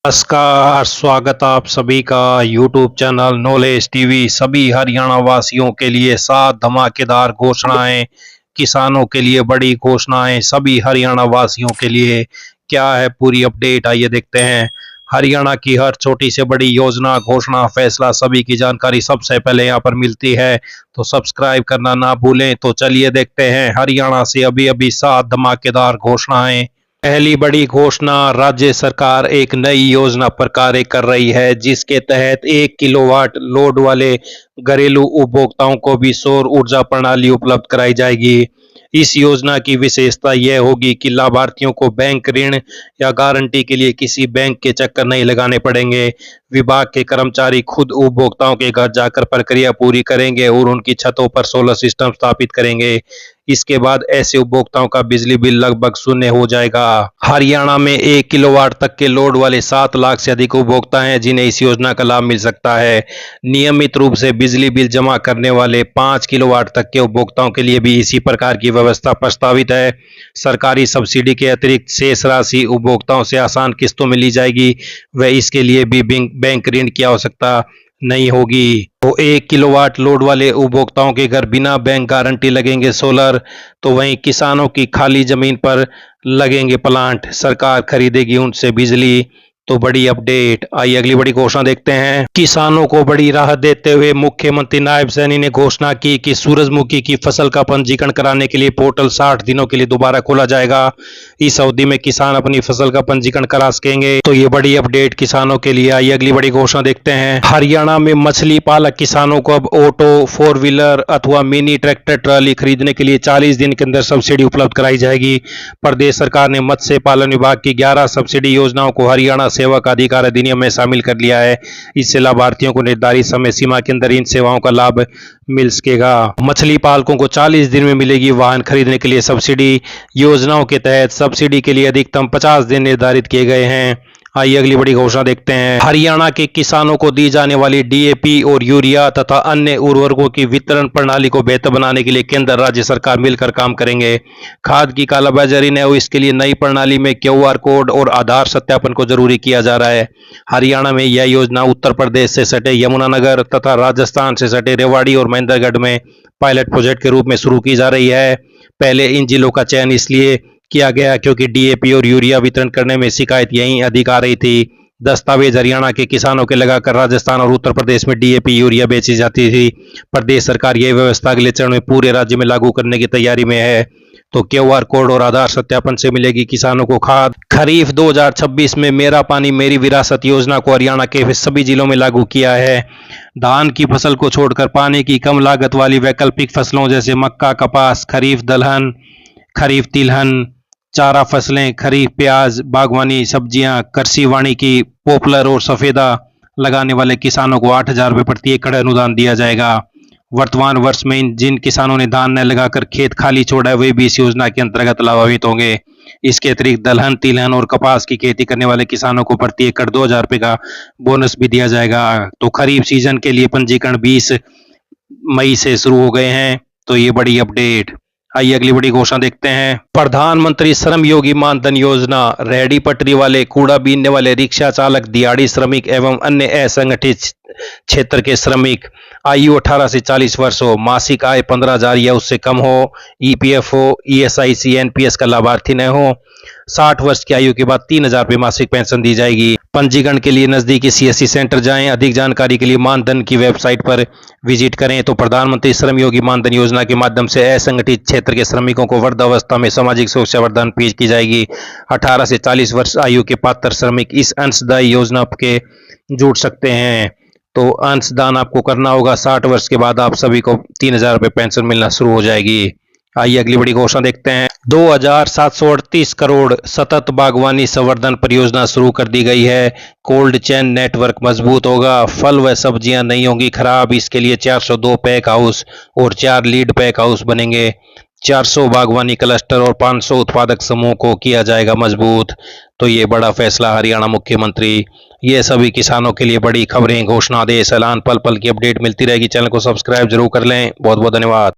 नमस्कार, स्वागत आप सभी का यूट्यूब चैनल नॉलेज टीवी। सभी हरियाणा वासियों के लिए 7 धमाकेदार घोषणाएं, किसानों के लिए बड़ी घोषणाएं, सभी हरियाणा वासियों के लिए क्या है पूरी अपडेट, आइए देखते हैं। हरियाणा की हर छोटी से बड़ी योजना, घोषणा, फैसला, सभी की जानकारी सबसे पहले यहाँ पर मिलती है, तो सब्सक्राइब करना ना भूलें। तो चलिए देखते हैं हरियाणा से अभी अभी 7 धमाकेदार घोषणाएं। पहली बड़ी घोषणा, राज्य सरकार एक नई योजना पर कार्य कर रही है जिसके तहत 1 किलोवाट लोड वाले घरेलू उपभोक्ताओं को भी सौर ऊर्जा प्रणाली उपलब्ध कराई जाएगी। इस योजना की विशेषता यह होगी कि लाभार्थियों को बैंक ऋण या गारंटी के लिए किसी बैंक के चक्कर नहीं लगाने पड़ेंगे। विभाग के कर्मचारी खुद उपभोक्ताओं के घर जाकर प्रक्रिया पूरी करेंगे और उनकी छतों पर सोलर सिस्टम स्थापित करेंगे। इसके बाद ऐसे उपभोक्ताओं का बिजली बिल लगभग शून्य हो जाएगा। हरियाणा में 1 किलोवाट तक के लोड वाले 7 लाख से अधिक उपभोक्ता हैं जिन्हें इस योजना का लाभ मिल सकता है। नियमित रूप से बिजली बिल जमा करने वाले 5 किलोवाट तक के उपभोक्ताओं के लिए भी इसी प्रकार की व्यवस्था प्रस्तावित है। सरकारी सब्सिडी के अतिरिक्त शेष राशि उपभोक्ताओं से आसान किस्तों में ली जाएगी व इसके लिए भी बैंक ऋण की आवश्यकता नहीं होगी। तो 1 किलोवाट लोड वाले उपभोक्ताओं के घर बिना बैंक गारंटी लगेंगे सोलर, तो वहीं किसानों की खाली जमीन पर लगेंगे प्लांट, सरकार खरीदेगी उनसे बिजली। तो बड़ी अपडेट। आइए अगली बड़ी घोषणा देखते हैं। किसानों को बड़ी राहत देते हुए मुख्यमंत्री नायब सैनी ने घोषणा की कि सूरजमुखी की फसल का पंजीकरण कराने के लिए पोर्टल 60 दिनों के लिए दोबारा खोला जाएगा। इस अवधि में किसान अपनी फसल का पंजीकरण करा सकेंगे। तो ये बड़ी अपडेट किसानों के लिए। आइए अगली बड़ी घोषणा देखते हैं। हरियाणा में मछली पालक किसानों को अब ऑटो, 4 व्हीलर अथवा मिनी ट्रैक्टर ट्राली खरीदने के लिए 40 दिन के अंदर सब्सिडी उपलब्ध कराई जाएगी। प्रदेश सरकार ने मत्स्य पालन विभाग की 11 सब्सिडी योजनाओं को हरियाणा सेवक अधिकार अधिनियम में शामिल कर लिया है। इससे लाभार्थियों को निर्धारित समय सीमा के अंदर इन सेवाओं का लाभ मिल सकेगा। मछली पालकों को 40 दिन में मिलेगी वाहन खरीदने के लिए सब्सिडी। योजनाओं के तहत सब्सिडी के लिए अधिकतम 50 दिन निर्धारित किए गए हैं। आइए अगली बड़ी घोषणा देखते हैं। हरियाणा के किसानों को दी जाने वाली डीएपी और यूरिया तथा अन्य उर्वरकों की वितरण प्रणाली को बेहतर बनाने के लिए केंद्र राज्य सरकार मिलकर काम करेंगे। खाद की कालाबाजारी न हो, इसके लिए नई प्रणाली में क्यूआर कोड और आधार सत्यापन को जरूरी किया जा रहा है। हरियाणा में यह योजना उत्तर प्रदेश से सटे यमुनानगर तथा राजस्थान से सटे रेवाड़ी और महेंद्रगढ़ में पायलट प्रोजेक्ट के रूप में शुरू की जा रही है। पहले इन जिलों का चयन इसलिए किया गया क्योंकि डीएपी और यूरिया वितरण करने में शिकायत यहीं अधिक आ रही थी। दस्तावेज हरियाणा के किसानों के लगाकर राजस्थान और उत्तर प्रदेश में डीएपी यूरिया बेची जाती थी। प्रदेश सरकार यह व्यवस्था अगले चरण में पूरे राज्य में लागू करने की तैयारी में है। तो क्यूआर कोड और आधार सत्यापन से मिलेगी किसानों को खाद। खरीफ 2026 में मेरा पानी मेरी विरासत योजना को हरियाणा के सभी जिलों में लागू किया है। धान की फसल को छोड़कर पानी की कम लागत वाली वैकल्पिक फसलों जैसे मक्का, कपास, खरीफ दलहन, खरीफ तिलहन, चारा फसलें, खरीफ प्याज, बागवानी, सब्जियां, कृषि वानिकी, पॉपुलर और सफेदा लगाने वाले किसानों को 8,000 रुपये प्रति एकड़ अनुदान दिया जाएगा। वर्तमान वर्ष में जिन किसानों ने धान न लगाकर खेत खाली छोड़ा है वे भी इस योजना के अंतर्गत लाभान्वित होंगे। इसके अतिरिक्त दलहन, तिलहन और कपास की खेती करने वाले किसानों को प्रति एकड़ 2,000 रुपये का बोनस भी दिया जाएगा। तो खरीफ सीजन के लिए पंजीकरण 20 मई से शुरू हो गए हैं। तो ये बड़ी अपडेट। आइए अगली बड़ी घोषणा देखते हैं। प्रधानमंत्री श्रम योगी मानधन योजना, रेहड़ी पटरी वाले, कूड़ा बीनने वाले, रिक्शा चालक, दिहाड़ी श्रमिक एवं अन्य असंगठित क्षेत्र के श्रमिक, आयु 18 से 40 वर्ष हो, मासिक आय 15,000 या उससे कम हो, ईपीएफओ, ईएसआईसी, एनपीएस का लाभार्थी न हो, 60 वर्ष की आयु के बाद 3,000 रुपये मासिक पेंशन दी जाएगी। पंजीकरण के लिए नजदीकी सीएससी सेंटर जाएं। अधिक जानकारी के लिए मानधन की वेबसाइट पर विजिट करें। तो प्रधानमंत्री श्रम योगी मानधन योजना के माध्यम से असंगठित क्षेत्र के श्रमिकों को वृद्धावस्था में सामाजिक सुरक्षा वरदान पेश की जाएगी। 18 से 40 वर्ष आयु के पात्र श्रमिक इस अंशदायी योजना के जुड़ सकते हैं। तो अंशदान आपको करना होगा। 60 वर्ष के बाद आप सभी को 3,000 रुपये पेंशन मिलना शुरू हो जाएगी। आइए अगली बड़ी घोषणा देखते हैं। 2,738 करोड़ सतत बागवानी संवर्धन परियोजना शुरू कर दी गई है। कोल्ड चेन नेटवर्क मजबूत होगा, फल व सब्जियां नहीं होंगी खराब। इसके लिए 402 पैक हाउस और 4 लीड पैक हाउस बनेंगे। 400 बागवानी क्लस्टर और 500 उत्पादक समूह को किया जाएगा मजबूत। तो ये बड़ा फैसला हरियाणा मुख्यमंत्री। ये सभी किसानों के लिए बड़ी खबरें, घोषणा, आदेश, ऐलान, पल पल की अपडेट मिलती रहेगी। चैनल को सब्सक्राइब जरूर कर लें। बहुत बहुत धन्यवाद।